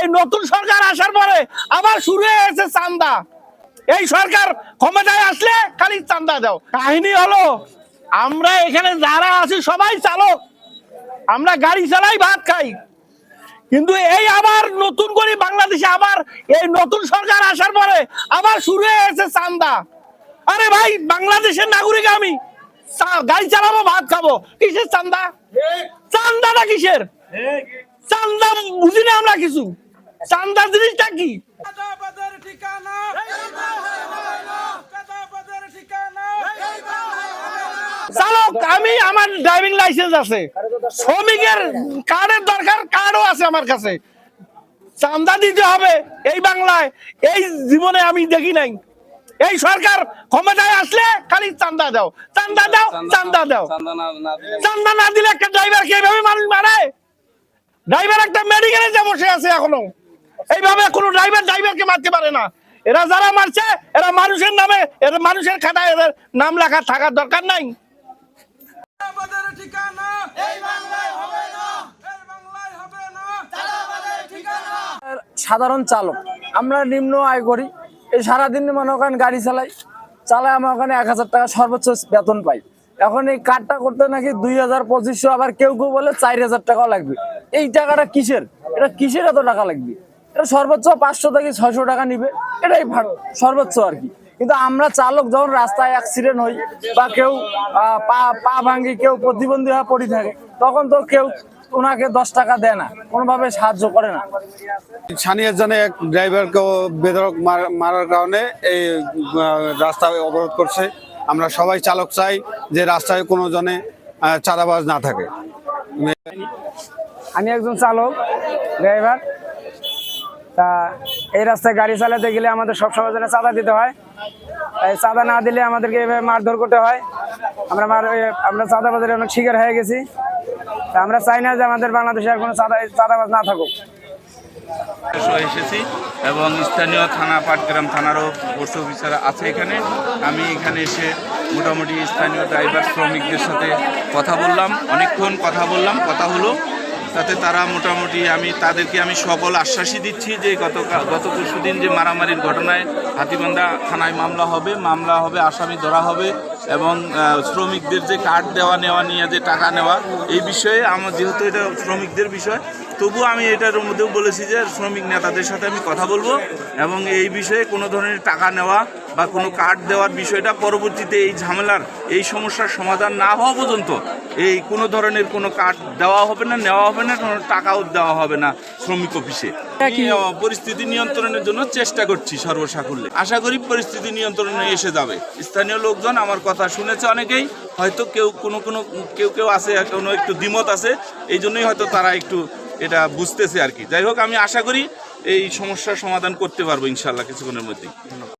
এই নতুন সরকার আসার পরে আবার শুরু হয়ে গেছে চান্দা। এই সরকার ক্ষমতায় আসলে খালি চান্দা দাও। কাহিনী হলো আমরা এখানে যারা আছি সবাই চালক, আমরা গাড়ি চালাই, ভাত খাই, কিন্তু এই আবার নতুন করে বাংলাদেশে আবার এই নতুন সরকার আসার পরে আবার শুরু হয়ে গেছে চান্দা। আরে ভাই, বাংলাদেশের নাগরিক আমি, গাড়ি চালাবো, ভাত খাবো, কিসের চান্দা? চান্দাটা কিসের? চান্দা বুঝি না আমরা কিছু। চান্দা জিনিসটা কি? চালক আমি, আমার ড্রাইভিং লাইসেন্স আছে, শ্রমিকের কার্ডের দরকার, কার্ডও আছে আমার কাছে। চান্দা দিতে হবে এই বাংলায়, এই জীবনে আমি দেখি নাই। এই সরকার ক্ষমতায় আসলে খালি চান্দা দাও, চান্দা দাও, চান্দা দাও। চান্দা না দিলে একটা ড্রাইভার কিভাবে মানুষ মারে? ড্রাইভার একটা মেডিকেলে যে বসে আছে এখনো, এইভাবে কোনো ড্রাইভারকে মারতে পারে না। এরা যারা মারছে এরা মানুষের নামে, এরা মানুষের খাতায় এদের নাম লেখা থাকার দরকার নাই। সাধারণ চালক, আমরা নিম্ন আয় করি, এই সারাদিন মনে করেন গাড়ি চালাই, আমরা ওখানে 1000 টাকা সর্বোচ্চ বেতন পাই। এখন এই কার্ডটা করতে নাকি 2000-2500, আবার কেউ কেউ বলে 4000 টাকাও লাগবে। এই টাকাটা কিসের? এটা কিসের এত টাকা লাগবে? এটা সর্বোচ্চ 500 থেকে 600 টাকা নিবে, এটাই সর্বোচ্চ আর কি। কিন্তু আমরা চালক যখন রাস্তায় অ্যাক্সিডেন্ট হই বা কেউ পা ভাঙ্গি, কেউ প্রতিবন্ধী হয়ে পড়ে থাকে, তখন তো কেউ ওনাকে 10 টাকা দেয় না, কোনোভাবে সাহায্য করে না। স্থানীয় জনে এক ড্রাইভারকে বেধড়ক মারার কারণে এই রাস্তা অবরোধ করছে। আমরা সবাই চালক চাই যে রাস্তায় কোনো জনে চাঁদাবাজ না থাকে। আমি একজন চালক ড্রাইভার, তা এই রাস্তায় গাড়ি চালাতে গেলে আমাদের সবসময় জন্য চাঁদা দিতে হয়। এই চাঁদা না দিলে আমাদেরকে এভাবে মারধর করতে হয়। আমরা চাঁদাবাজের অনেক শিকার হয়ে গেছি। তা আমরা চাই না যে আমাদের বাংলাদেশে আর কোনো চাঁদাবাজ না থাকুক। এসেছি এবং স্থানীয় থানা, পাটগ্রাম থানারও পোস্ট অফিসার আছে এখানে। আমি এখানে এসে মোটামুটি স্থানীয় ড্রাইভার শ্রমিকদের সাথে কথা বললাম, অনেকক্ষণ কথা হলো। তাতে তারা মোটামুটি তাদেরকে আমি সকল আশ্বাসই দিচ্ছি যে গত পরশুদিন যে মারামারির ঘটনায় হাতীবান্ধা থানায় মামলা হবে, আসামি ধরা হবে এবং শ্রমিকদের যে কার্ড দেওয়া নেওয়া নিয়ে যে টাকা নেওয়া, এই বিষয়ে আমার যেহেতু এটা শ্রমিকদের বিষয়, তবু আমি এটার মধ্যেও বলেছি যে শ্রমিক নেতাদের সাথে আমি কথা বলবো এবং এই বিষয়ে কোনো ধরনের টাকা নেওয়া বা কোনো কার্ড দেওয়ার বিষয়টা পরবর্তীতে এই ঝামেলার, এই সমস্যার সমাধান না হওয়া পর্যন্ত এই কোনো ধরনের কোনো কার্ড দেওয়া হবে না, নেওয়া হবে না, কোনো টাকাও দেওয়া হবে না শ্রমিক অফিসে। পরিস্থিতি নিয়ন্ত্রণের জন্য চেষ্টা করছি সর্বসাকুল্যে। আশা করি পরিস্থিতি নিয়ন্ত্রণে এসে যাবে। স্থানীয় লোকজন আমার কথা শুনেছে, অনেকেই হয়তো কেউ আছে, কোনো একটু দ্বিমত আছে, এই জন্যই হয়তো তারা একটু এটা বুঝতেছে আর কি। যাই হোক, আমি আশা করি এই সমস্যার সমাধান করতে পারবো ইনশাল্লাহ কিছুক্ষণের মধ্যেই।